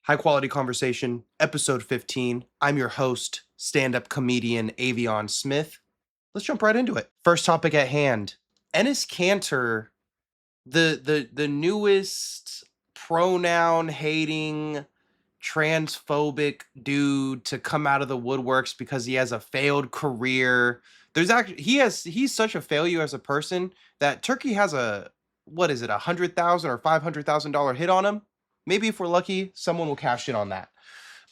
High Quality Conversation, episode 15. I'm your host, stand-up comedian Avion Smith. Let's jump right into it. First topic at hand. Ennis Cantor, the newest pronoun hating transphobic dude to come out of the woodworks because he has a failed career. He's such a failure as a person that Turkey has a, what is it, $100,000 or $500,000 hit on him. Maybe if we're lucky, someone will cash in on that.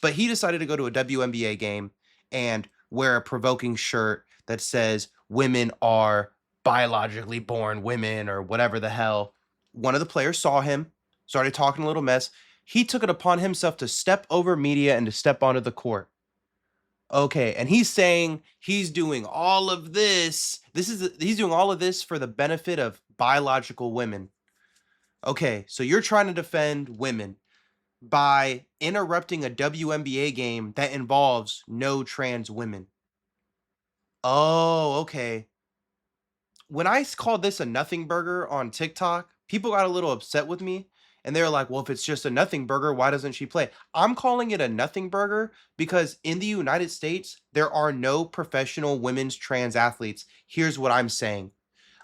But he decided to go to a WNBA game and wear a provoking shirt that says women are biologically born women or whatever the hell. One of the players saw him, started talking a little mess. He took it upon himself to step over media and to step onto the court. Okay, and he's saying he's doing all of this. He's doing all of this for the benefit of biological women. Okay, so you're trying to defend women by interrupting a WNBA game that involves no trans women. Oh, okay. When I called this a nothing burger on TikTok, people got a little upset with me and they were like, well, if it's just a nothing burger, why doesn't she play? I'm calling it a nothing burger because in the United States, there are no professional women's trans athletes. Here's what I'm saying.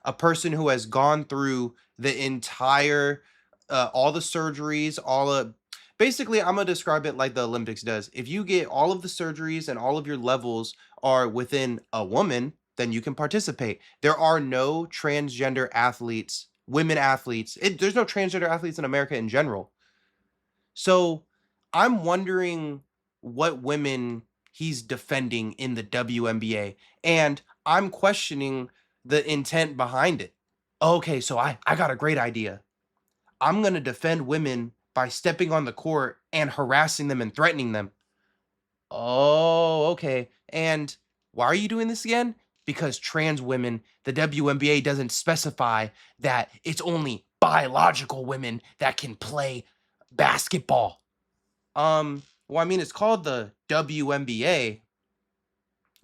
A person who has gone through the entire, all the surgeries, basically, I'm gonna describe it like the Olympics does. If you get all of the surgeries and all of your levels are within a woman, then you can participate. There are no transgender athletes, women athletes. There's no transgender athletes in America in general. So I'm wondering what women he's defending in the WNBA. And I'm questioning the intent behind it. Okay, so I got a great idea. I'm going to defend women by stepping on the court and harassing them and threatening them. Oh, okay. And why are you doing this again? Because trans women, the WNBA doesn't specify that it's only biological women that can play basketball. Well, I mean, it's called the WNBA,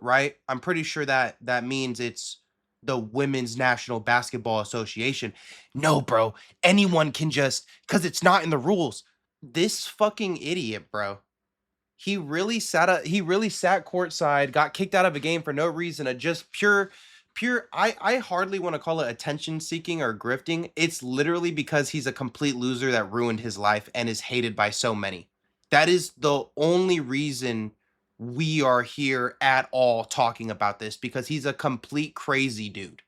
right? I'm pretty sure that that means it's the Women's National Basketball Association. No, bro. Anyone can just, because it's not in the rules. This fucking idiot, bro. He really sat courtside, got kicked out of a game for no reason, a just pure I hardly want to call it attention seeking or grifting. It's literally because he's a complete loser that ruined his life and is hated by so many. That is the only reason we are here at all talking about this, because he's a complete crazy dude.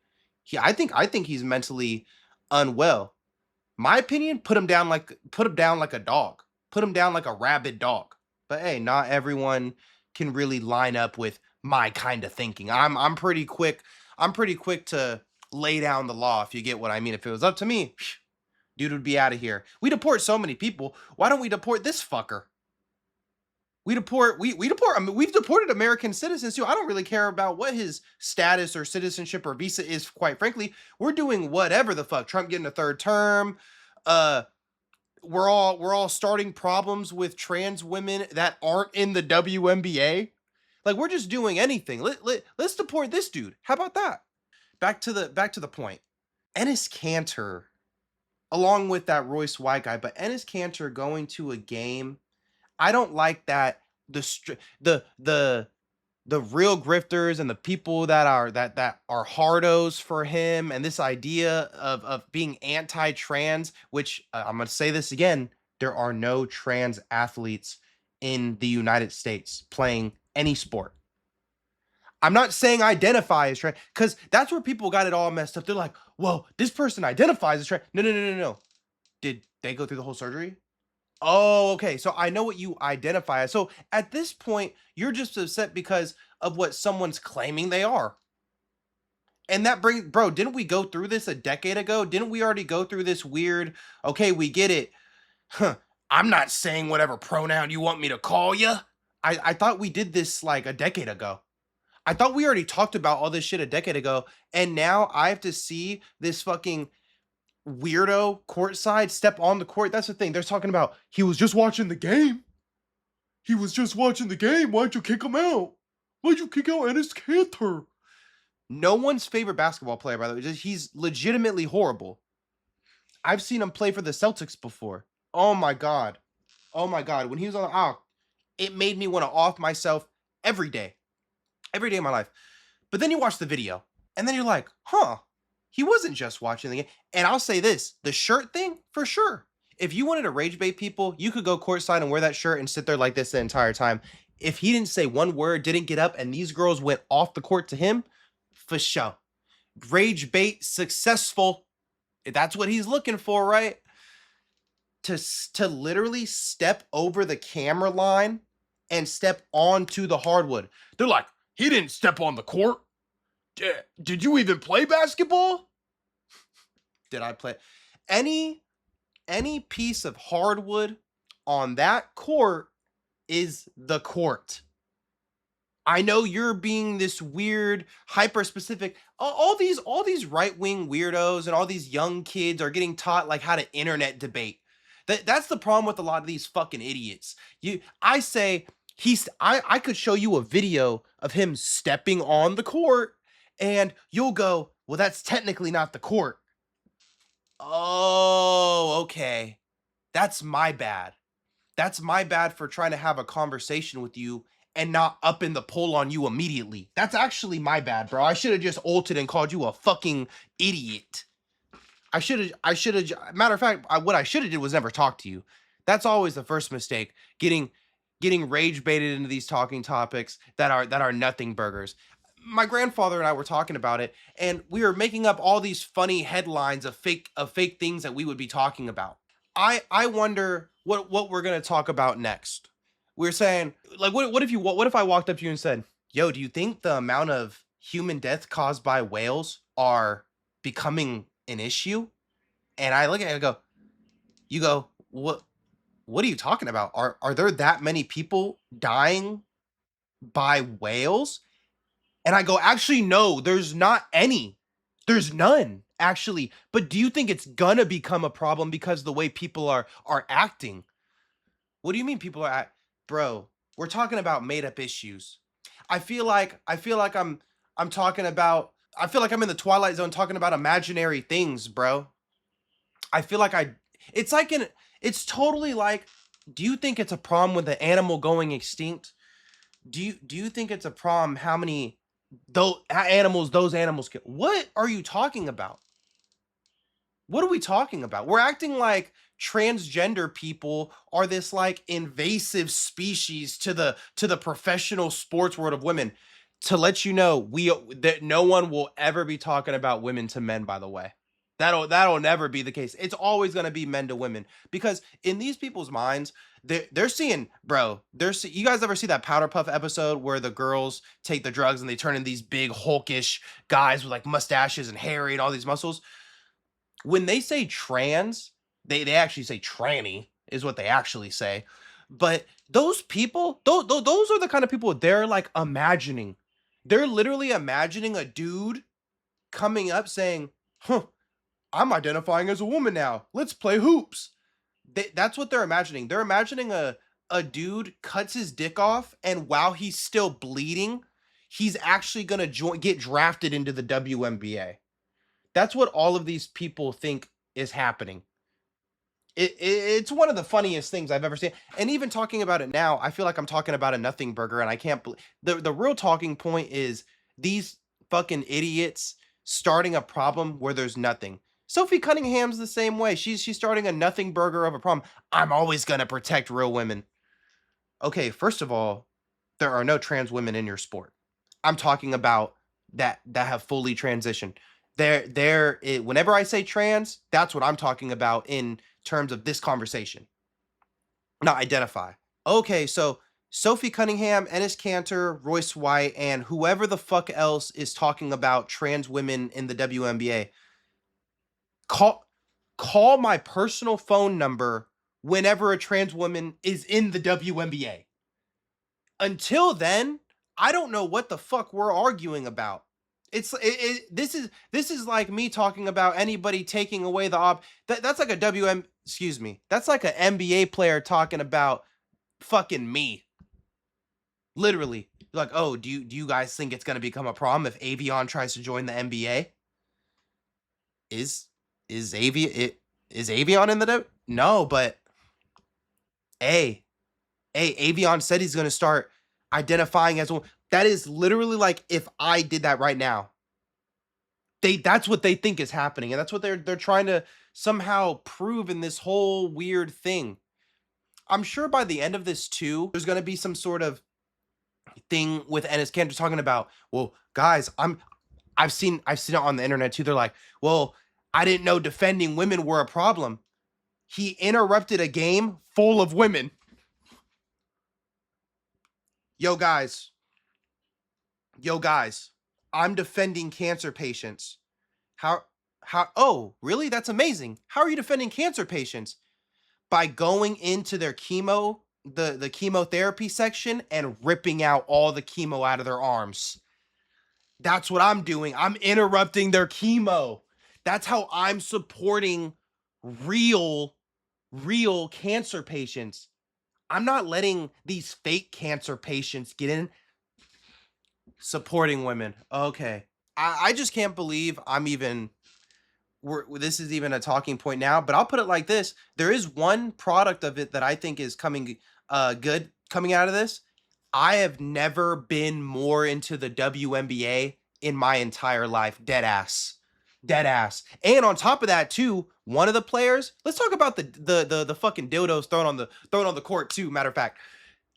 I think he's mentally unwell. My opinion, put him down like a dog. Put him down like a rabid dog. But hey, not everyone can really line up with my kind of thinking. I'm pretty quick. I'm pretty quick to lay down the law, if you get what I mean. If it was up to me, dude would be out of here. We deport so many people. Why don't we deport this fucker? We deport. I mean, we've deported American citizens too. I don't really care about what his status or citizenship or visa is. Quite frankly, we're doing whatever the fuck. Trump getting a third term. Uh, we're all starting problems with trans women that aren't in the WNBA. Like, we're just doing anything. Let's deport this dude. How about that? Back to the point. Ennis Cantor, along with that Royce White guy, but Ennis Cantor going to a game. I don't like that the real grifters and the people that are hardos for him, and this idea of being anti-trans, which I'm gonna say this again, there are no trans athletes in the United States playing any sport. I'm not saying identify as trans, because that's where people got it all messed up. They're like, well, this person identifies as trans. No, no, no, no, no. Did they go through the whole surgery? Oh, okay. So I know what you identify as. So at this point, you're just upset because of what someone's claiming they are. And that brings, bro, didn't we go through this a decade ago? Didn't we already go through this weird, okay, we get it. Huh, I'm not saying whatever pronoun you want me to call you. I thought we did this like a decade ago. I thought we already talked about all this shit a decade ago. And now I have to see this fucking weirdo courtside step on the court. That's the thing. They're talking about he was just watching the game. He was just watching the game. Why'd you kick him out? Why'd you kick out Ennis Cantor? No one's favorite basketball player, by the way. He's legitimately horrible. I've seen him play for the Celtics before. Oh my god. Oh my god, when he was on, it made me want to off myself every day, every day of my life. But then you watch the video, and then you're like, huh, he wasn't just watching the game. And I'll say this, the shirt thing, for sure. If you wanted to rage bait people, you could go courtside and wear that shirt and sit there like this the entire time. If he didn't say one word, didn't get up, and these girls went off the court to him, for sure. Rage bait successful. That's what he's looking for, right? To literally step over the camera line and step onto the hardwood. They're like, he didn't step on the court. Did you even play basketball? Did I play any piece of hardwood on that court is the court. I know you're being this weird, hyper specific. All these right wing weirdos and all these young kids are getting taught like how to internet debate. That's the problem with a lot of these fucking idiots. I say I could show you a video of him stepping on the court, and you'll go, well, that's technically not the court. Oh, okay. That's my bad. That's my bad for trying to have a conversation with you and not up in the poll on you immediately. That's actually my bad, bro. I should have just ulted and called you a fucking idiot. Matter of fact, what I should have did was never talk to you. That's always the first mistake. Getting rage baited into these talking topics that are nothing burgers. My grandfather and I were talking about it, and we were making up all these funny headlines of fake things that we would be talking about. I wonder what we're gonna talk about next. We're saying, like, what if I walked up to you and said, "Yo, do you think the amount of human death caused by whales are becoming an issue?" And I look at it and go, you go, what are you talking about? Are there that many people dying by whales? And I go, actually, no, there's not any. There's none, actually. But do you think it's gonna become a problem because the way people are acting? What do you mean people are bro, we're talking about made up issues. I feel like I'm talking about I feel like I'm in the twilight zone talking about imaginary things, bro. I feel like it's totally like, do you think it's a problem with the animal going extinct? Do you think it's a problem how many those animals kill? What are you talking about? What are we talking about? We're acting like transgender people are this like invasive species to the professional sports world of women. To let you know, that no one will ever be talking about women to men, by the way. That'll never be the case. It's always going to be men to women, because in these people's minds, they're seeing, bro, you guys ever see that Powder Puff episode where the girls take the drugs and they turn in these big hulkish guys with like mustaches and hairy and all these muscles? When they say trans, they actually say tranny is what they actually say. But those people, those are the kind of people they're like imagining. They're literally imagining a dude coming up saying, "Huh, I'm identifying as a woman now. Let's play hoops." That's what they're imagining. They're imagining a dude cuts his dick off, and while he's still bleeding, he's actually gonna get drafted into the WNBA. That's what all of these people think is happening. It's one of the funniest things I've ever seen. And even talking about it now, I feel like I'm talking about a nothing burger, and I can't believe the real talking point is these fucking idiots starting a problem where there's nothing. Sophie Cunningham's the same way. She's starting a nothing burger of a problem. I'm always gonna protect real women. Okay, first of all, there are no trans women in your sport. I'm talking about that have fully transitioned. Whenever I say trans, that's what I'm talking about in terms of this conversation. Not identify. Okay, so Sophie Cunningham, Ennis Cantor, Royce White, and whoever the fuck else is talking about trans women in the WNBA, call my personal phone number whenever a trans woman is in the WNBA. Until then, I don't know what the fuck we're arguing about. This is like me talking about anybody taking away that's like a excuse me. That's like an NBA player talking about fucking me. Literally. Like, "Oh, do you guys think it's going to become a problem if Avion tries to join the NBA?" Is Avion in the No, but Hey, hey, Avion said he's gonna start identifying as one. That is literally like if I did that right now. That's what they think is happening, and that's what they're trying to somehow prove in this whole weird thing. I'm sure by the end of this too, there's gonna be some sort of thing with Ennis Cantor talking about, well, guys, I've seen it on the internet too. They're like, well, I didn't know defending women were a problem. He interrupted a game full of women. Yo, guys, yo, guys, I'm defending cancer patients. How, oh, really? That's amazing. How are you defending cancer patients? By going into their the chemotherapy section and ripping out all the chemo out of their arms. That's what I'm doing. I'm interrupting their chemo. That's how I'm supporting real, real cancer patients. I'm not letting these fake cancer patients get in. Supporting women. Okay. I just can't believe I'm even this is even a talking point now, but I'll put it like this. There is one product of it that I think is coming good coming out of this. I have never been more into the WNBA in my entire life. Dead ass. Dead ass. And on top of that too, one of the players, let's talk about the fucking dildos thrown on the court too, matter of fact.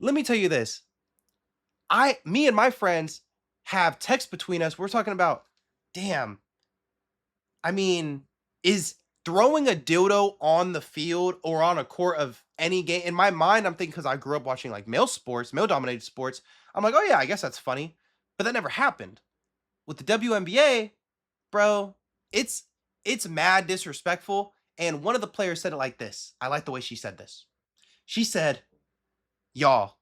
Let me tell you this. Me and my friends have text between us. We're talking about, damn, I mean, is throwing a dildo on the field or on a court of any game, in my mind, I'm thinking, because I grew up watching like male dominated sports. I'm like, oh yeah, I guess that's funny. But that never happened. With the WNBA, bro, it's it's mad disrespectful. And one of the players said it like this. I like the way she said this. She said, y'all,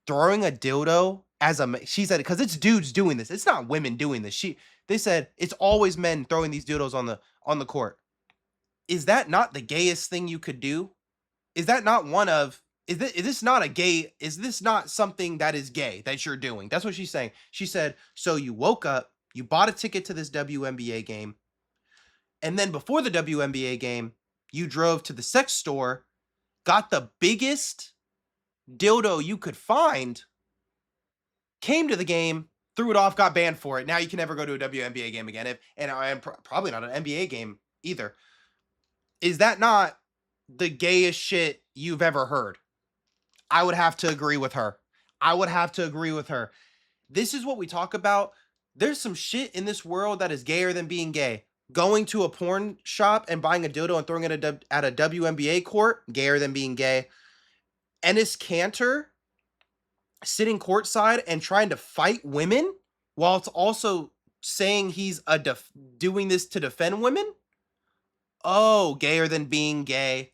throwing a dildo as she said, because it's dudes doing this. It's not women doing this. They said it's always men throwing these dildos on the court. Is that not the gayest thing you could do? Is that not one of is this not a gay, is this not something that is gay that you're doing? That's what she's saying. She said, so you woke up, you bought a ticket to this WNBA game, and then before the WNBA game, you drove to the sex store, got the biggest dildo you could find, came to the game, threw it off, got banned for it. Now you can never go to a WNBA game again, and probably not an NBA game either. Is that not the gayest shit you've ever heard? I would have to agree with her. I would have to agree with her. This is what we talk about. There's some shit in this world that is gayer than being gay. Going to a porn shop and buying a dildo and throwing it at a WNBA court, gayer than being gay. Ennis Cantor sitting courtside and trying to fight women while it's also saying he's doing this to defend women. Oh, gayer than being gay.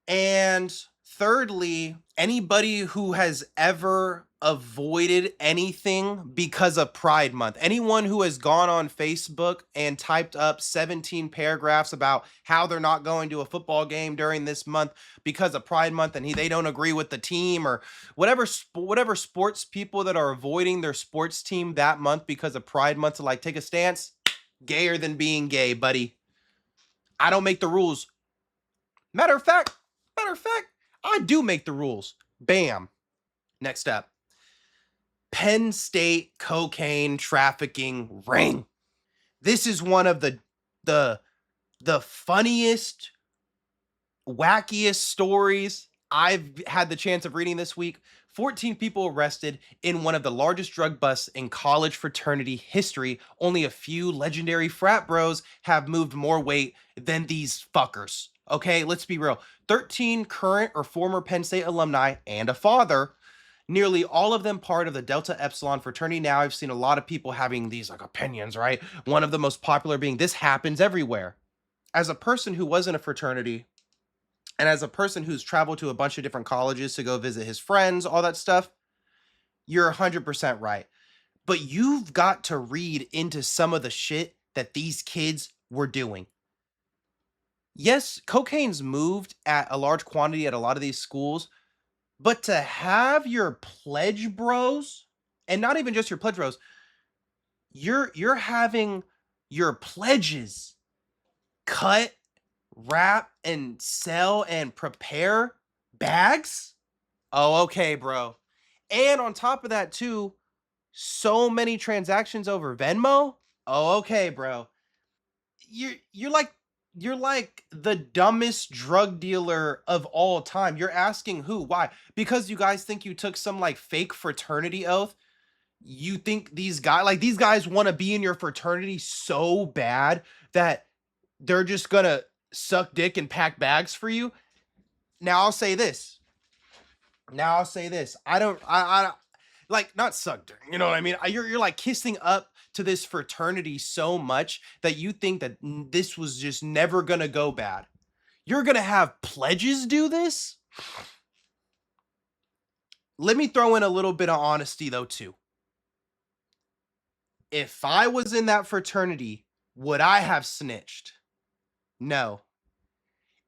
And thirdly, anybody who has ever avoided anything because of Pride Month, anyone who has gone on Facebook and typed up 17 paragraphs about how they're not going to a football game during this month because of Pride Month and they don't agree with the team, or whatever sports people that are avoiding their sports team that month because of Pride Month to like take a stance, gayer than being gay, buddy. I don't make the rules. Matter of fact, I do make the rules. Bam. Next up. Penn State cocaine trafficking ring. This is one of the funniest, wackiest stories I've had the chance of reading this week. 14 people arrested in one of the largest drug busts in college fraternity history. Only a few legendary frat bros have moved more weight than these fuckers. Okay, let's be real. 13 current or former Penn State alumni and a father, nearly all of them part of the Delta Epsilon fraternity. Now, I've seen a lot of people having these like opinions, right? One of the most popular being, this happens everywhere. As a person who was in a fraternity, and as a person who's traveled to a bunch of different colleges to go visit his friends, all that stuff, you're 100% right. But you've got to read into some of the shit that these kids were doing. Yes, cocaine's moved at a large quantity at a lot of these schools, but to have your pledge bros, and not even just your pledge bros, you're having your pledges cut, wrap, and sell and prepare Bags? Oh, okay, bro. And on top of that too, so many transactions over Venmo? Oh, okay, bro. You're like you're like the dumbest drug dealer of all time. You're asking who? Why? Because you guys think you took some like fake fraternity oath? You think these guys want to be in your fraternity so bad that they're just gonna suck dick and pack bags for you? Now I'll say this. Now I'll say this. I like not suck dick. You know what I mean? You're like kissing up to this fraternity so much that you think that this was just never gonna go bad. You're gonna have pledges do this? Let me throw in a little bit of honesty though too. If I was in that fraternity, would I have snitched? No.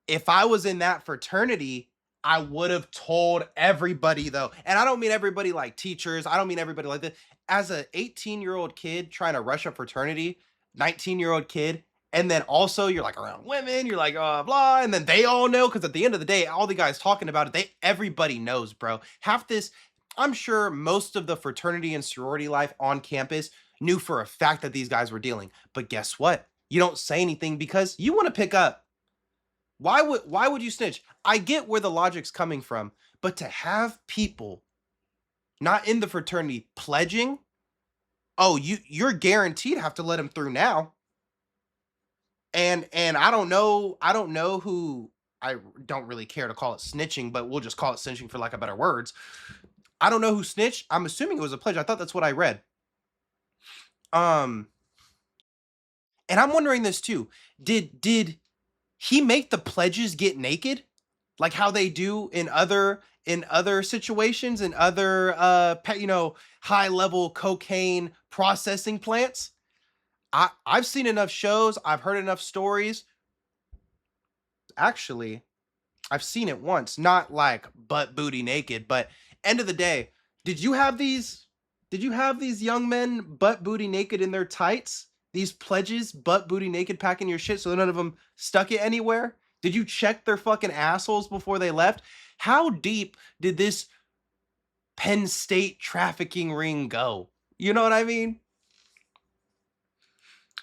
If I was in that fraternity, I would have told everybody though. And I don't mean everybody like teachers. I don't mean everybody like this. As a 18-year-old kid trying to rush a fraternity, 19-year-old kid, and then also you're like around women, you're like, blah, and then they all know because at the end of the day, all the guys talking about it, everybody knows, bro. Half this, I'm sure most of the fraternity and sorority life on campus knew for a fact that these guys were dealing. But guess what? You don't say anything because you want to pick up. Why would you snitch? I get where the logic's coming from, but to have people not in the fraternity pledging, oh, you're guaranteed to have to let him through now. And I don't know who I don't really care to call it snitching, but we'll just call it snitching for lack of better words. I don't know who snitched. I'm assuming it was a pledge. I thought that's what I read. Um, and I'm wondering this too. Did he make the pledges get naked? Like how they do in other situations in other high level cocaine processing plants. I've seen enough shows, I've heard enough stories. Actually, I've seen it once, not like butt booty naked, but end of the day, did you have these young men butt booty naked in their tights? These pledges butt booty naked packing your shit so none of them stuck it anywhere? Did you check their fucking assholes before they left? How deep did this Penn State trafficking ring go? You know what I mean?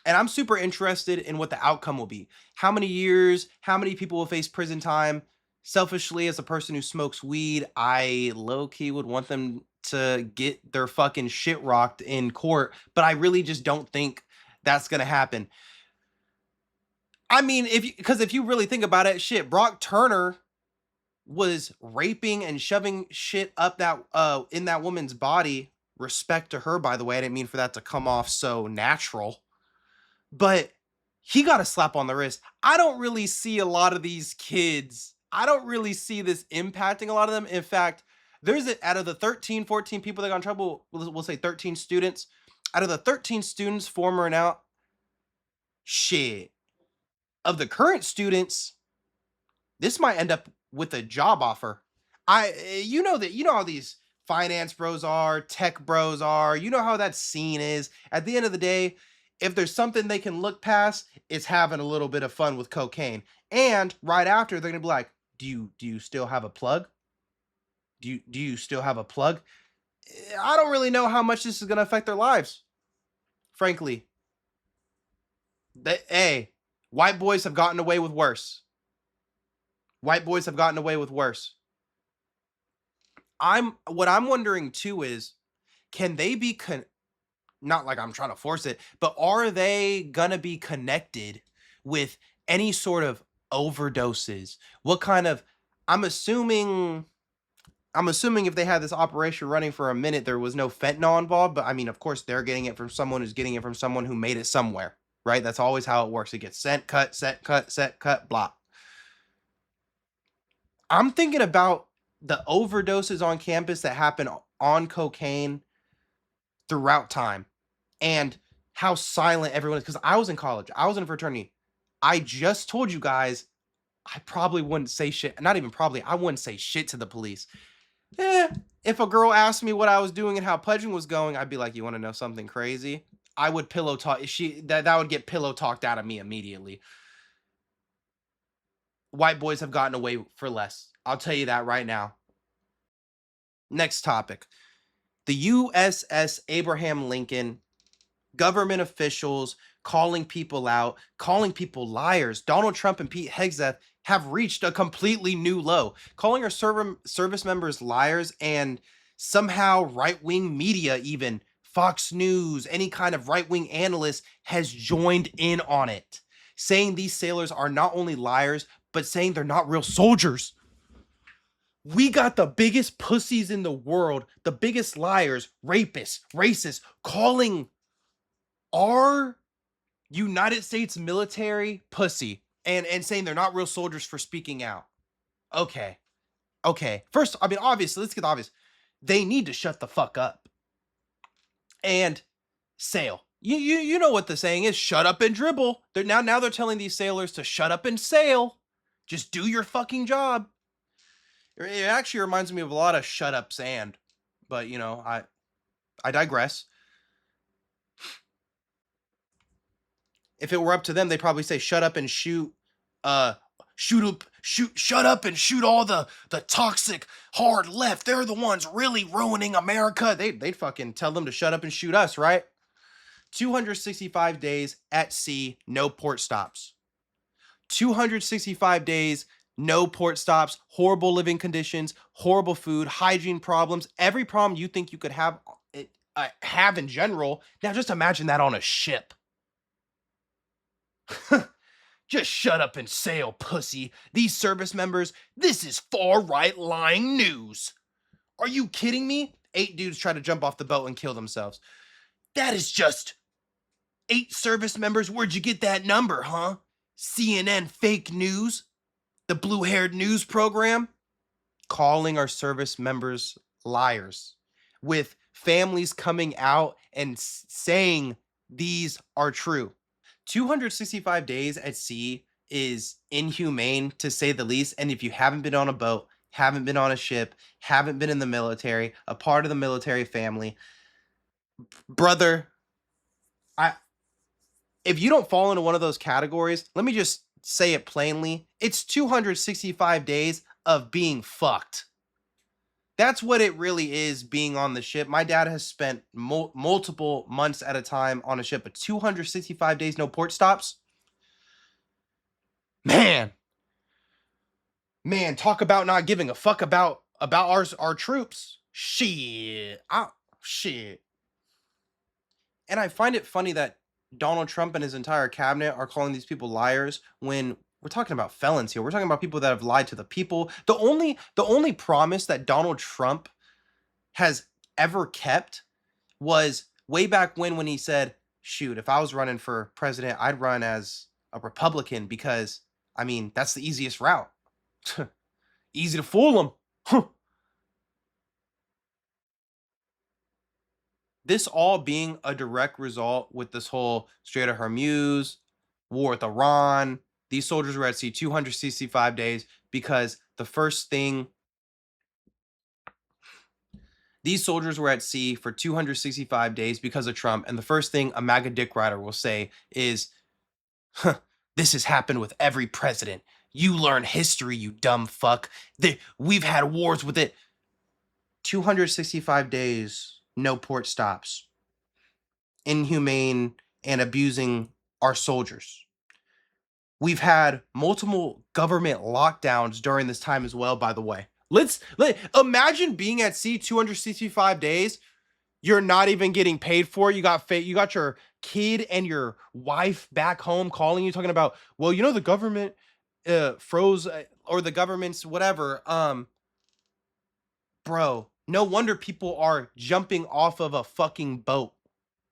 And I'm super interested in what the outcome will be. How many years, how many people will face prison time? Selfishly, as a person who smokes weed, I low key would want them to get their fucking shit rocked in court, but I really just don't think that's gonna happen. I mean, if you really think about it, shit, Brock Turner was raping and shoving shit up that in that woman's body. Respect to her, by the way. I didn't mean for that to come off so natural. But he got a slap on the wrist. I don't really see a lot of these kids. I don't really see this impacting a lot of them. In fact, out of the 13, 14 people that got in trouble, we'll say 13 students. Out of the 13 students, former and out, shit. Of the current students, this might end up with a job offer. You know how these finance bros are, tech bros are. You know how that scene is. At the end of the day, if there's something they can look past, it's having a little bit of fun with cocaine. And right after, they're gonna be like, "Do you still have a plug? Do you still have a plug?" I don't really know how much this is gonna affect their lives. Frankly, hey, white boys have gotten away with worse. White boys have gotten away with worse. What I'm wondering too is, can they be not like I'm trying to force it, but are they gonna be connected with any sort of overdoses? What kind of I'm assuming I'm assuming if they had this operation running for a minute, there was no fentanyl involved, but I mean, of course, they're getting it from someone who's getting it from someone who made it somewhere, right? That's always how it works. It gets sent, cut, set, cut, set, cut, blah. I'm thinking about the overdoses on campus that happen on cocaine throughout time and how silent everyone is. Because I was in college, I was in a fraternity. I just told you guys I probably wouldn't say shit. Not even probably, I wouldn't say shit to the police. Eh, if a girl asked me what I was doing and how pledging was going, I'd be like, "You want to know something crazy?" I would pillow talk. That would get pillow talked out of me immediately. White boys have gotten away for less. I'll tell you that right now. Next topic. The USS Abraham Lincoln, government officials calling people out, calling people liars. Donald Trump and Pete Hegseth have reached a completely new low, calling our service members liars, and somehow right-wing media, even Fox News, any kind of right-wing analyst has joined in on it, saying these sailors are not only liars, but saying they're not real soldiers. We got the biggest pussies in the world, the biggest liars, rapists, racists, calling our United States military pussy and saying they're not real soldiers for speaking out. Okay. Okay. First, I mean, obviously, let's get the obvious. They need to shut the fuck up and sail. You know what the saying is, shut up and dribble. Now they're telling these sailors to shut up and sail. Just do your fucking job. It actually reminds me of a lot of shut up sand. But you know, I digress. If it were up to them, they'd probably say shut up and shoot shut up and shoot all the toxic hard left. They're the ones really ruining America. They'd fucking tell them to shut up and shoot us, right? 265 days at sea, no port stops. 265 days, no port stops, horrible living conditions, horrible food, hygiene problems, every problem you think you could have in general. Now just imagine that on a ship. Just shut up and sail, pussy. These service members, this is far right lying news. Are you kidding me? 8 dudes try to jump off the boat and kill themselves. That is just 8 service members. Where'd you get that number, huh? CNN fake news? The blue-haired news program? Calling our service members liars, with families coming out and saying these are true. 265 days at sea is inhumane, to say the least. And if you haven't been on a boat, haven't been on a ship, haven't been in the military, a part of the military family, brother, if you don't fall into one of those categories, let me just say it plainly. It's 265 days of being fucked. That's what it really is, being on the ship. My dad has spent multiple months at a time on a ship, but 265 days, no port stops. Man, talk about not giving a fuck about our troops. Shit. Shit. And I find it funny that Donald Trump and his entire cabinet are calling these people liars when we're talking about felons here. We're talking about people that have lied to the people. The only promise that Donald Trump has ever kept was way back when he said, shoot, if I was running for president, I'd run as a Republican because, I mean, that's the easiest route. Easy to fool them. This all being a direct result with this whole Strait of Hormuz, war with Iran. These soldiers were at sea 265 days because the first thing, these soldiers were at sea for 265 days because of Trump. And the first thing a MAGA dick rider will say is, huh, this has happened with every president. You learn history, you dumb fuck. We've had wars with it. 265 days, no port stops. Inhumane and abusing our soldiers. We've had multiple government lockdowns during this time as well, by the way. Let's imagine being at sea 265 days. You're not even getting paid for it. You got your kid and your wife back home calling you, talking about, well, you know, the government froze or the government's whatever. Bro, no wonder people are jumping off of a fucking boat.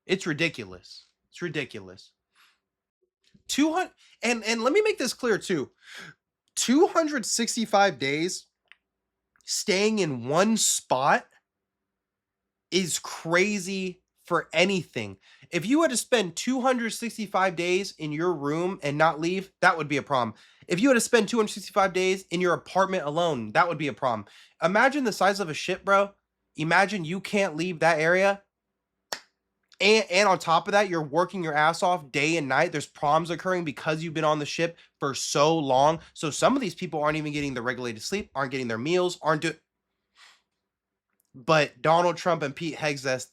It's ridiculous. It's ridiculous. 200 and let me make this clear too. 265 days staying in one spot is crazy for anything. If you had to spend 265 days in your room and not leave, that would be a problem. If you had to spend 265 days in your apartment alone, that would be a problem. Imagine the size of a ship, bro. Imagine you can't leave that area. And on top of that, you're working your ass off day and night. There's problems occurring because you've been on the ship for so long. So some of these people aren't even getting the regulated sleep, aren't getting their meals, aren't doing. But Donald Trump and Pete Hegseth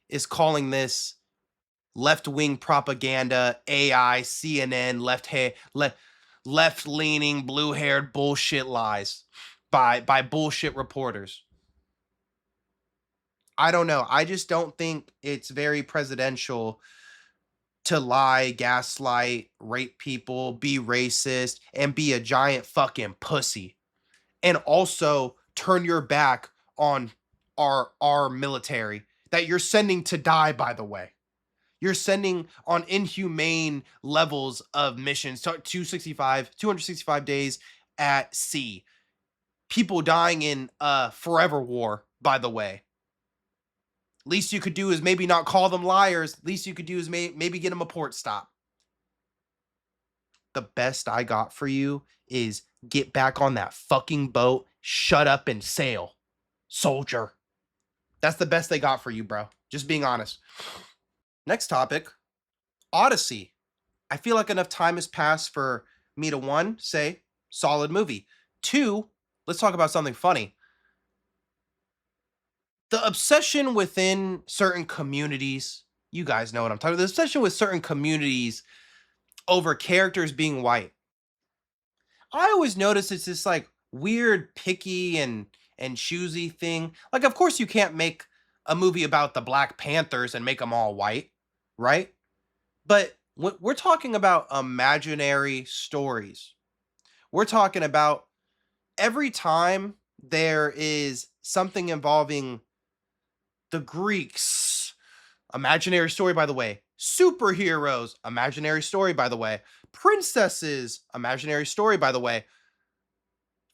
is calling this left wing propaganda, AI, CNN, left leaning, blue haired bullshit lies by bullshit reporters. I don't know. I just don't think it's very presidential to lie, gaslight, rape people, be racist, and be a giant fucking pussy. And also turn your back on our military that you're sending to die, by the way. You're sending on inhumane levels of missions, 265 days at sea. People dying in forever war, by the way. Least you could do is maybe not call them liars. Least you could do is maybe get them a port stop. The best I got for you is get back on that fucking boat, shut up and sail, soldier. That's the best they got for you, bro. Just being honest. Next topic, Odyssey. I feel like enough time has passed for me to one, say, solid movie. Two, let's talk about something funny. The obsession within certain communities, you guys know what I'm talking about. The obsession with certain communities over characters being white. I always notice it's this like weird picky and choosy thing. Like of course you can't make a movie about the Black Panthers and make them all white, right? But we're talking about imaginary stories. We're talking about every time there is something involving the Greeks, imaginary story, by the way. Superheroes, imaginary story, by the way. Princesses, imaginary story, by the way.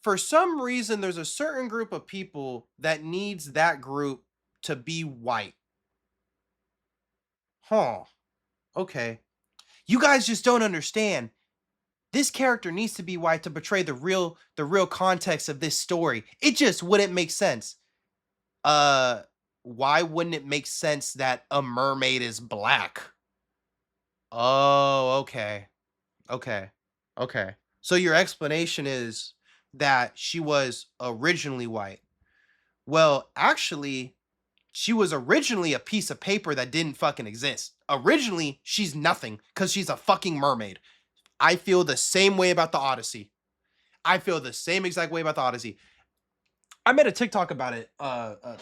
For some reason, there's a certain group of people that needs that group to be white. Huh. Okay. You guys just don't understand. This character needs to be white to portray the real context of this story. It just wouldn't make sense. Uh why wouldn't it make sense that a mermaid is black? Oh, okay. Okay. Okay. So your explanation is that she was originally white. Well, actually, she was originally a piece of paper that didn't fucking exist. Originally, she's nothing because she's a fucking mermaid. I feel the same way about the Odyssey. I feel the same exact way about the Odyssey. I made a TikTok about it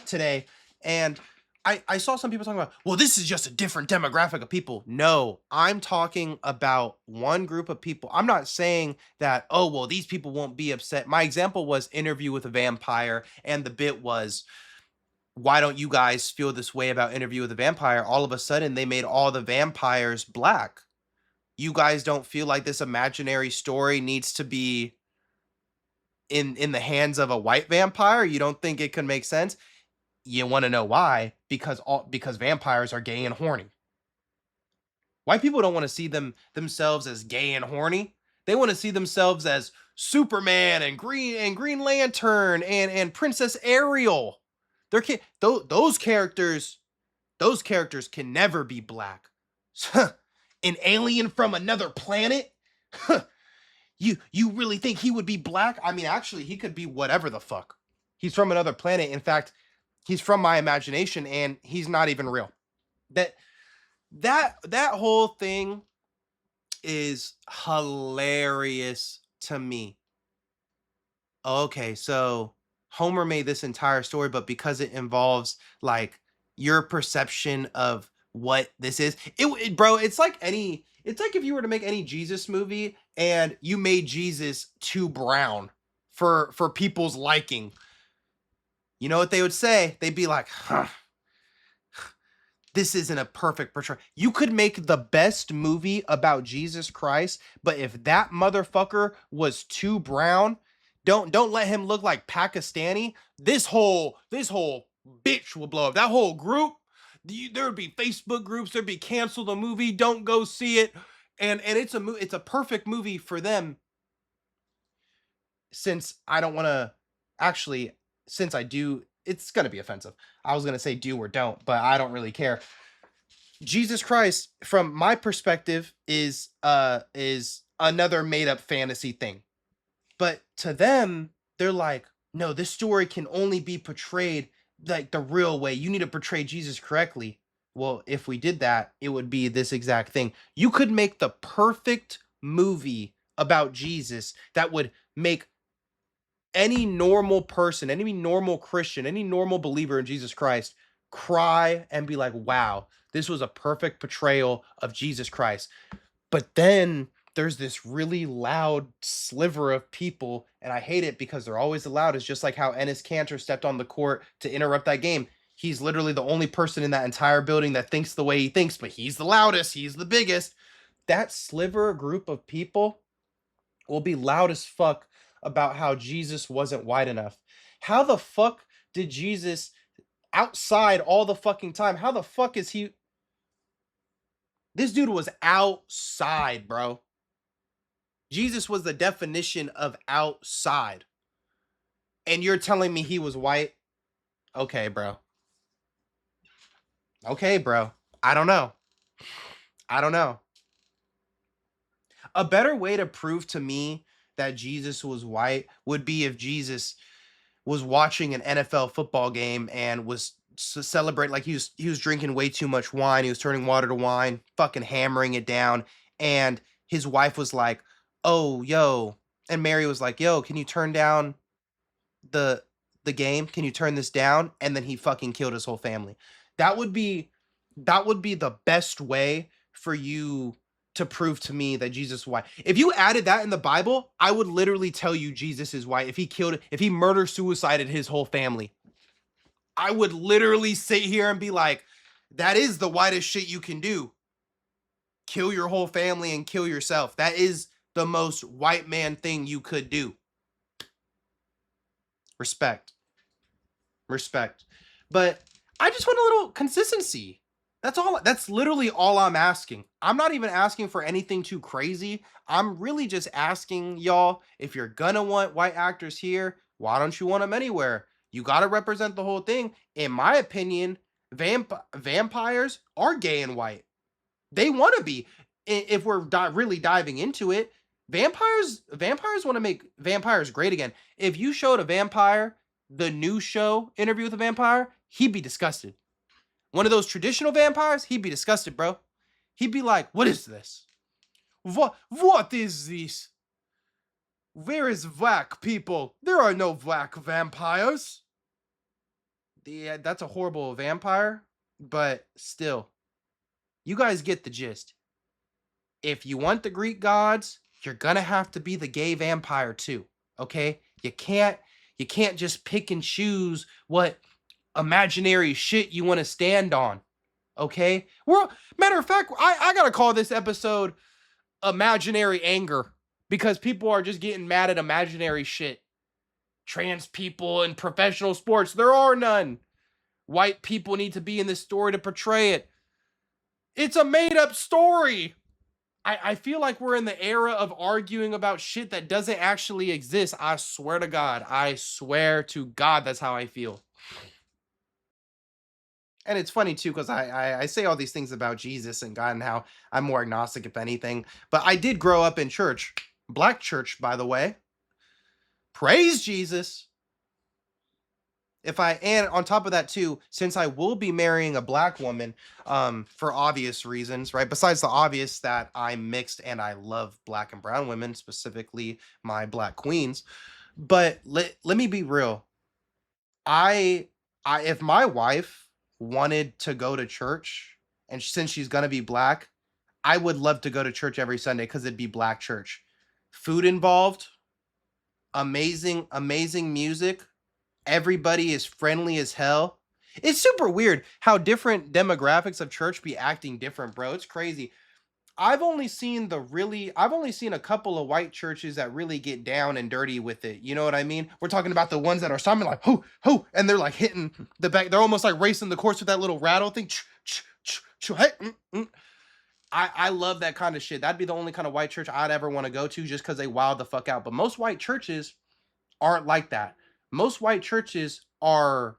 today, and I saw some people talking about, well, this is just a different demographic of people. No, I'm talking about one group of people. I'm not saying that, oh, well, these people won't be upset. My example was Interview with a Vampire, and the bit was, why don't you guys feel this way about Interview with a Vampire? All of a sudden, they made all the vampires black. You guys don't feel like this imaginary story needs to be in the hands of a white vampire? You don't think it can make sense? You want to know why? Because vampires are gay and horny. White people don't want to see themselves as gay and horny. They want to see themselves as Superman and Green Lantern and Princess Ariel. Those characters can never be black. An alien from another planet? You really think he would be black? I mean, actually, he could be whatever the fuck. He's from another planet. In fact, he's from my imagination, and he's not even real. That that whole thing is hilarious to me. Okay, so Homer made this entire story, but because it involves like your perception of what this is, bro, it's like if you were to make any Jesus movie and you made Jesus too brown for people's liking. You know what they would say? They'd be like, huh, this isn't a perfect portrayal. You could make the best movie about Jesus Christ, but if that motherfucker was too brown, don't let him look like Pakistani. This whole bitch will blow up. That whole group, there would be Facebook groups. There'd be cancel the movie. Don't go see it. And it's a perfect movie for them. Since I don't want to actually, since I do it's gonna be offensive. I was gonna say do or don't, but I don't really care. Jesus Christ, from my perspective, is another made up fantasy thing. But to them, they're like, no, this story can only be portrayed like the real way. You need to portray Jesus correctly. Well, if we did that, it would be this exact thing. You could make the perfect movie about Jesus that would make any normal person, any normal Christian, any normal believer in Jesus Christ cry and be like, wow, this was a perfect portrayal of Jesus Christ. But then there's this really loud sliver of people, and I hate it because they're always the loudest, just like how Ennis Cantor stepped on the court to interrupt that game. He's literally the only person in that entire building that thinks the way he thinks, but he's the loudest, he's the biggest. That sliver group of people will be loud as fuck about how Jesus wasn't white enough. How the fuck did Jesus outside all the fucking time? How the fuck is he? This dude was outside, bro. Jesus was the definition of outside. And you're telling me he was white? Okay, bro. Okay, bro. I don't know. I don't know. A better way to prove to me that Jesus was white would be if Jesus was watching an NFL football game and was celebrate like he was drinking way too much wine. He was turning water to wine, fucking hammering it down, and his wife was like, "Oh, yo," and Mary was like, "Yo, can you turn down the the game? Can you turn this down?" And then he fucking killed his whole family. That would be that would be the best way for you to prove to me that Jesus is white. If you added that in the Bible, I would literally tell you Jesus is white. If he murder suicided his whole family, I would literally sit here and be like, that is the whitest shit you can do. Kill your whole family and kill yourself. That is the most white man thing you could do. Respect. Respect. But I just want a little consistency. That's all. That's literally all I'm asking. I'm not even asking for anything too crazy. I'm really just asking y'all, if you're gonna want white actors here, why don't you want them anywhere? You got to represent the whole thing. In my opinion, vampires are gay and white. They want to be. If we're really diving into it, vampires want to make vampires great again. If you showed a vampire the new show Interview with a Vampire, he'd be disgusted. One of those traditional vampires, he'd be disgusted, bro. He'd be like, "What is this? What is this? Where is black people? There are no black vampires." Yeah, that's a horrible vampire, but still, you guys get the gist. If you want the Greek gods, you're gonna have to be the gay vampire too. Okay? You can't just pick and choose what imaginary shit you want to stand on. Okay? Well, matter of fact, I gotta call this episode Imaginary Anger, because people are just getting mad at imaginary shit. Trans people in professional sports, there are none. White people need to be in this story to portray it. It's a made up story. I feel like we're in the era of arguing about shit that doesn't actually exist. I swear to God. I swear to God, that's how I feel. And it's funny too, because I say all these things about Jesus and God and how I'm more agnostic, if anything. But I did grow up in church. Black church, by the way. Praise Jesus. And on top of that too, since I will be marrying a black woman, for obvious reasons, right? Besides the obvious that I'm mixed and I love black and brown women, specifically my black queens. But let me be real. I if my wife wanted to go to church, and since she's gonna be black, I would love to go to church every Sunday because it'd be black church. Food involved, amazing music. Everybody is friendly as hell. It's super weird how different demographics of church be acting different, bro. It's crazy. I've only seen a couple of white churches that really get down and dirty with it. You know what I mean? We're talking about the ones that are stomping like hoo hoo, and they're like hitting the back. They're almost like racing the course with that little rattle thing. Hey, I love that kind of shit. That'd be the only kind of white church I'd ever want to go to, just because they wild the fuck out. But most white churches aren't like that. Most white churches are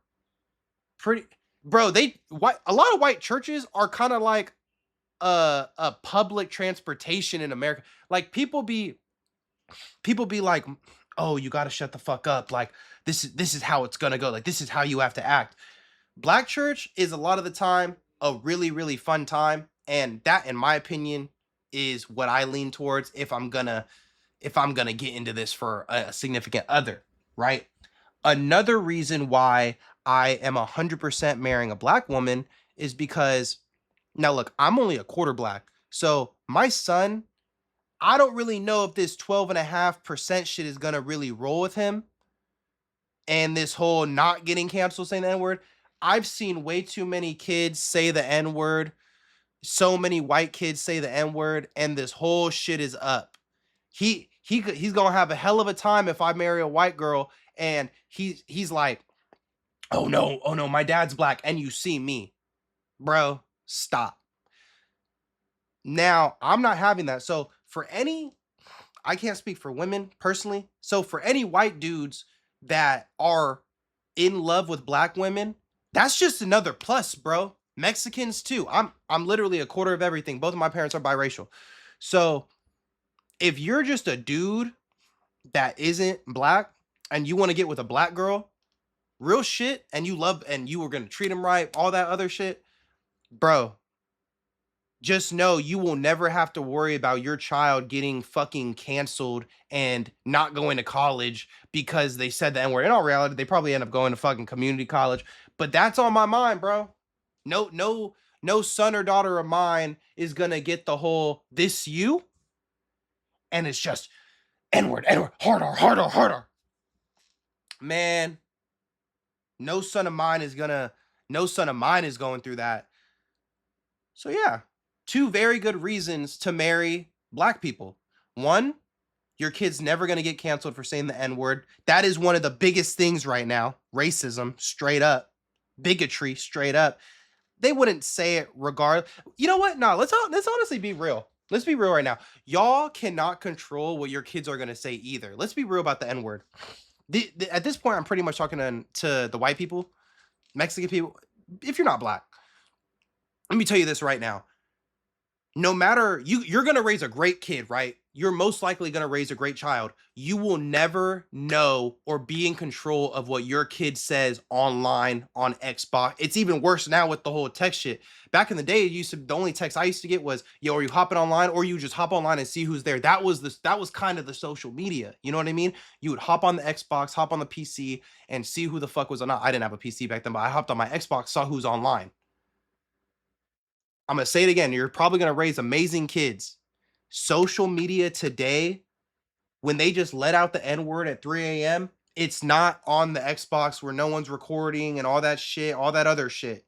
pretty bro, a lot of white churches are kind of like a public transportation in America. Like people be like, "Oh, you got to shut the fuck up." Like this is how it's going to go. Like this is how you have to act. Black church is a lot of the time a really really fun time, and that in my opinion is what I lean towards if I'm going to get into this for a significant other, right? Another reason why I am 100% marrying a black woman is because now look, I'm only a quarter black. So my son, I don't really know if this 12.5% shit is gonna really roll with him and this whole not getting canceled saying the N-word. I've seen way too many kids say the N-word, so many white kids say the N-word, and this whole shit is up. He's gonna have a hell of a time if I marry a white girl and he's like, oh no, my dad's black, and you see me. Bro, stop. Now, I'm not having that. So for any I can't speak for women personally. So for any white dudes that are in love with black women, that's just another plus, bro. Mexicans too. I'm literally a quarter of everything. Both of my parents are biracial. So if you're just a dude that isn't black and you want to get with a black girl, real shit, and you love and you were gonna treat him right, all that other shit, bro, just know you will never have to worry about your child getting fucking canceled and not going to college because they said the N-word. In all reality, they probably end up going to fucking community college. But that's on my mind, bro. No son or daughter of mine is gonna get the whole this you, and it's just N-word, harder. Man, no son of mine is gonna, no son of mine is going through that. So yeah, two very good reasons to marry black people. One, your kid's never going to get canceled for saying the N-word. That is one of the biggest things right now. Racism, straight up. Bigotry, straight up. They wouldn't say it regardless. You know what? No, let's honestly be real. Let's be real right now. Y'all cannot control what your kids are going to say either. Let's be real about the N-word. At this point, I'm pretty much talking to the white people, Mexican people. If you're not black, let me tell you this right now. No matter you're going to raise a great kid, right? You're most likely going to raise a great child. You will never know or be in control of what your kid says online on Xbox. It's even worse now with the whole text shit. Back in the day, the only text I used to get was, "Yo, are you hopping online?" Or you just hop online and see who's there. That was kind of the social media. You know what I mean? You would hop on the Xbox, hop on the PC, and see who the fuck was on. I didn't have a PC back then, but I hopped on my Xbox, saw who's online. I'm gonna say it again. You're probably gonna raise amazing kids. Social media today, when they just let out the N word at 3 a.m., it's not on the Xbox where no one's recording and all that shit, all that other shit.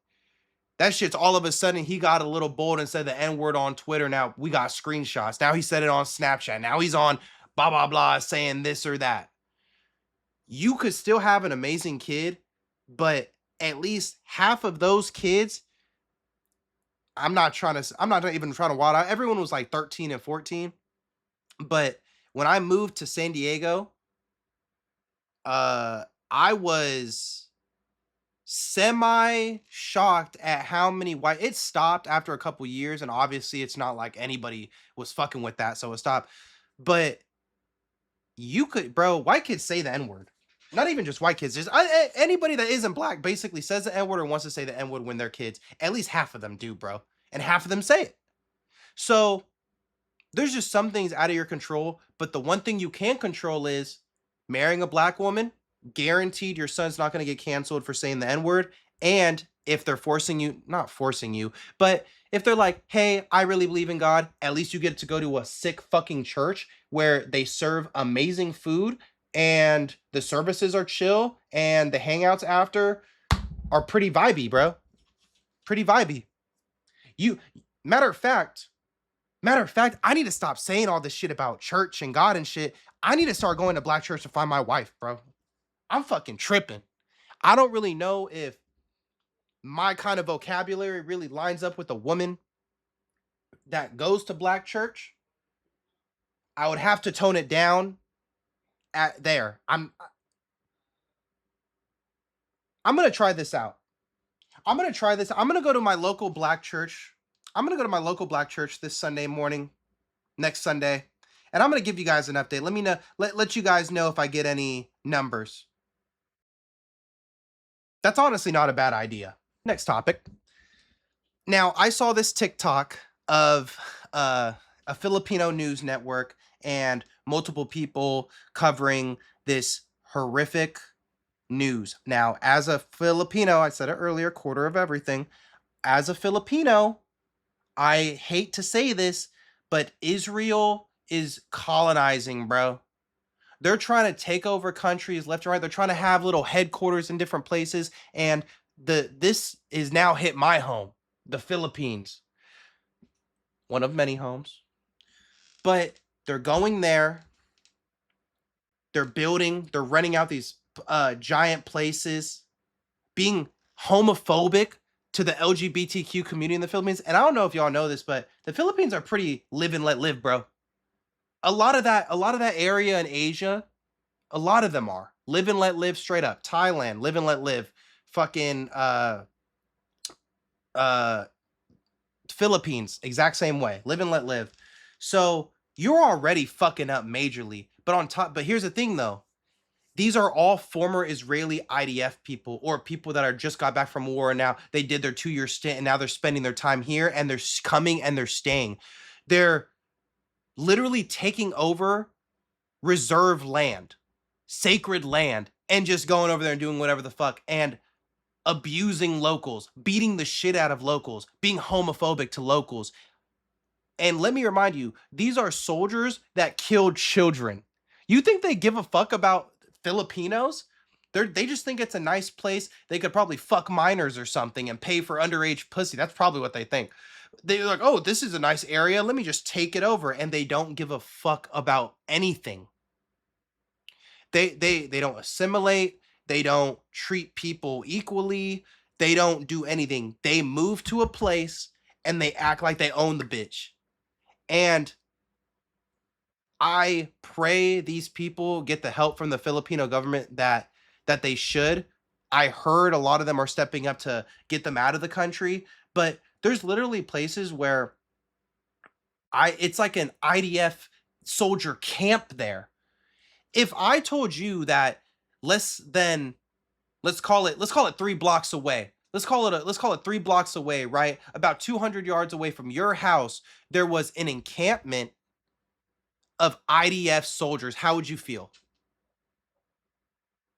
That shit's all of a sudden he got a little bold and said the N word on Twitter. Now we got screenshots. Now he said it on Snapchat. Now he's on blah, blah, blah saying this or that. You could still have an amazing kid, but at least half of those kids I'm not even trying to wild out. Everyone was like 13 and 14. But when I moved to San Diego, I was semi shocked at how many white it stopped after a couple years, and obviously it's not like anybody was fucking with that, so it stopped. But you could, bro, white kids say the N-word. Not even just white kids, just anybody that isn't black basically says the N-word or wants to say the N-word when they're kids. At least half of them do, bro. And half of them say it. So there's just some things out of your control, but the one thing you can control is marrying a black woman. Guaranteed your son's not going to get canceled for saying the N-word. And if they're forcing you, not forcing you, but if they're like, "Hey, I really believe in God," at least you get to go to a sick fucking church where they serve amazing food and the services are chill and the hangouts after are pretty vibey, bro. Pretty vibey. You matter of fact, Matter of fact, I need to stop saying all this shit about church and God and shit. I need to start going to black church to find my wife, bro. I'm fucking tripping. I don't really know if my kind of vocabulary really lines up with a woman that goes to black church. I would have to tone it down at there. I'm gonna try this out. I'm gonna try this. I'm gonna go to my local black church. I'm gonna go to my local black church this Sunday morning, next Sunday, and I'm gonna give you guys an update. Let me know. Let you guys know if I get any numbers. That's honestly not a bad idea. Next topic. Now, I saw this TikTok of uh, a Filipino news network and multiple people covering this horrific news. Now, as a Filipino, I said it earlier, quarter of everything. As a Filipino, I hate to say this, but Israel is colonizing, bro. They're trying to take over countries left and right. They're trying to have little headquarters in different places, and this is now hit my home, the Philippines, one of many homes. But they're going there. They're building. They're renting out these giant places, being homophobic to the LGBTQ community in the Philippines. And I don't know if y'all know this, but the Philippines are pretty live and let live, bro. A lot of that area in Asia, a lot of them are live and let live straight up. Thailand, live and let live. Fucking uh Philippines, exact same way. Live and let live. So you're already fucking up majorly. But on top, but here's the thing though. These are all former Israeli IDF people or people that are just got back from war and now they did their 2-year stint and now they're spending their time here and they're coming and they're staying. They're literally taking over reserve land, sacred land, and just going over there and doing whatever the fuck and abusing locals, beating the shit out of locals, being homophobic to locals. And let me remind you, these are soldiers that killed children. You think they give a fuck about Filipinos? They just think it's a nice place. They could probably fuck minors or something and pay for underage pussy. That's probably what they think. They're like, oh, this is a nice area. Let me just take it over. And they don't give a fuck about anything. They don't assimilate. They don't treat people equally. They don't do anything. They move to a place and they act like they own the bitch. And I pray these people get the help from the Filipino government that they should. I heard a lot of them are stepping up to get them out of the country, but there's literally places where I it's like an IDF soldier camp there. If I told you that less than let's call it 3 blocks away. Let's call it 3 blocks away, right? About 200 yards away from your house, there was an encampment of IDF soldiers, how would you feel?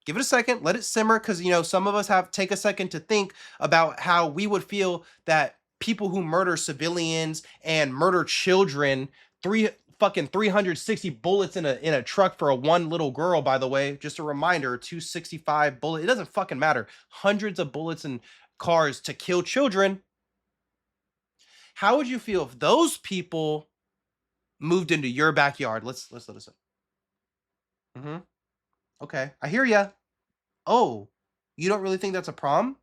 Give it a second, let it simmer, because some of us have take a second to think about how we would feel that people who murder civilians and murder children, three fucking 360 bullets in a truck for a one little girl, by the way. Just a reminder, 265 bullet. It doesn't fucking matter. Hundreds of bullets in cars to kill children. How would you feel if those people moved into your backyard? Let's listen. Mm-hmm. Okay, I hear ya. Oh, you don't really think that's a problem?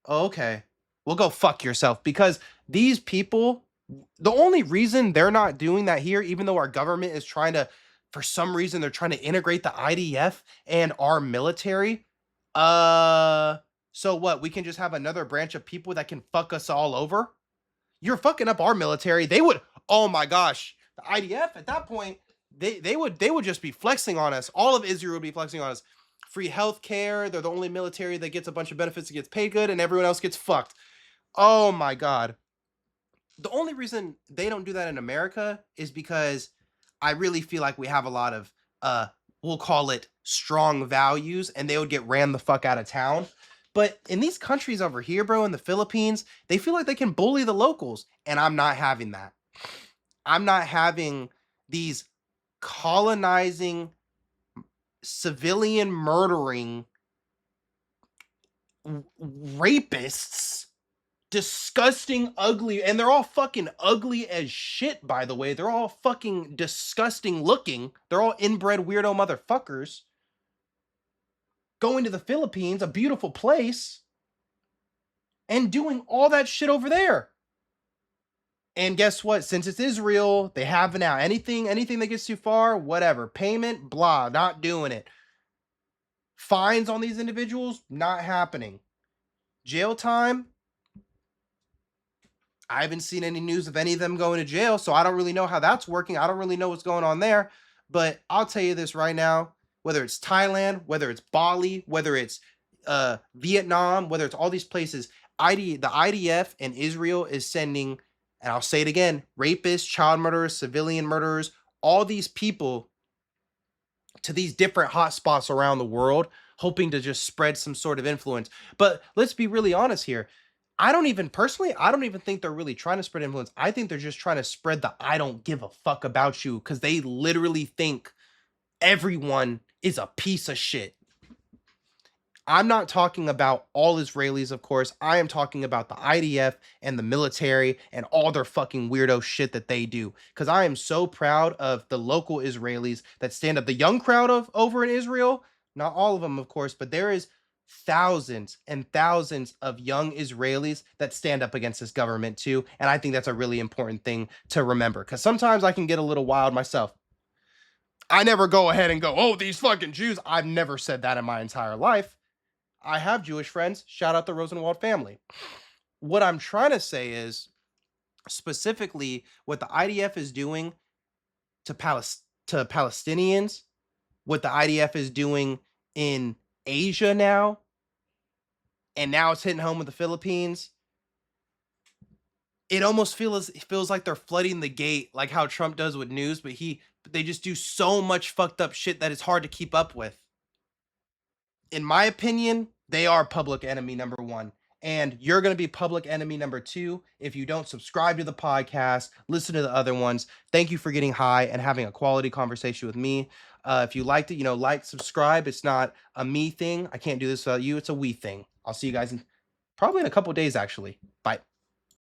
Oh, okay. Well, go fuck yourself because these people, the only reason they're not doing that here, even though our government is trying to, for some reason, they're trying to integrate the IDF and our military. Uh, so what? We can just have another branch of people that can fuck us all over? You're fucking up our military. They would, oh my gosh, the IDF at that point, they would just be flexing on us. All of Israel would be flexing on us. Free health care. They're the only military that gets a bunch of benefits and gets paid good, and everyone else gets fucked. Oh my god. The only reason they don't do that in America is because I really feel like we have a lot of we'll call it strong values, and they would get ran the fuck out of town. But in these countries over here, bro, in the Philippines, they feel like they can bully the locals, and I'm not having that. I'm not having these colonizing, civilian murdering rapists, disgusting, ugly, and they're all fucking ugly as shit, by the way. They're all fucking disgusting looking. They're all inbred weirdo motherfuckers. Going to the Philippines, a beautiful place, and doing all that shit over there. And guess what? Since it's Israel, they have now anything that gets too far, whatever. Payment, blah, not doing it. Fines on these individuals, not happening. Jail time, I haven't seen any news of any of them going to jail, so I don't really know how that's working. I don't really know what's going on there. But I'll tell you this right now, whether it's Thailand, whether it's Bali, whether it's Vietnam, whether it's all these places, the IDF and Israel is sending, and I'll say it again, rapists, child murderers, civilian murderers, all these people to these different hotspots around the world, hoping to just spread some sort of influence. But let's be really honest here. I don't even think they're really trying to spread influence. I think they're just trying to spread the I don't give a fuck about you because they literally think everyone is a piece of shit. I'm not talking about all Israelis, of course. I am talking about the IDF and the military and all their fucking weirdo shit that they do. Because I am so proud of the local Israelis that stand up. The young crowd of over in Israel, not all of them, of course, but there is thousands and thousands of young Israelis that stand up against this government too. And I think that's a really important thing to remember. Because sometimes I can get a little wild myself. I never go ahead and go, oh, these fucking Jews. I've never said that in my entire life. I have Jewish friends. Shout out the Rosenwald family. What I'm trying to say is specifically what the IDF is doing to Palestinians, what the IDF is doing in Asia now, and now it's hitting home with the Philippines. It almost feels like they're flooding the gate, like how Trump does with news, but they just do so much fucked up shit that it's hard to keep up with. In my opinion, they are public enemy number one. And you're going to be public enemy number two if you don't subscribe to the podcast, listen to the other ones. Thank you for getting high and having a quality conversation with me. If you liked it, like, subscribe. It's not a me thing. I can't do this without you. It's a we thing. I'll see you guys probably in a couple days, actually. Bye.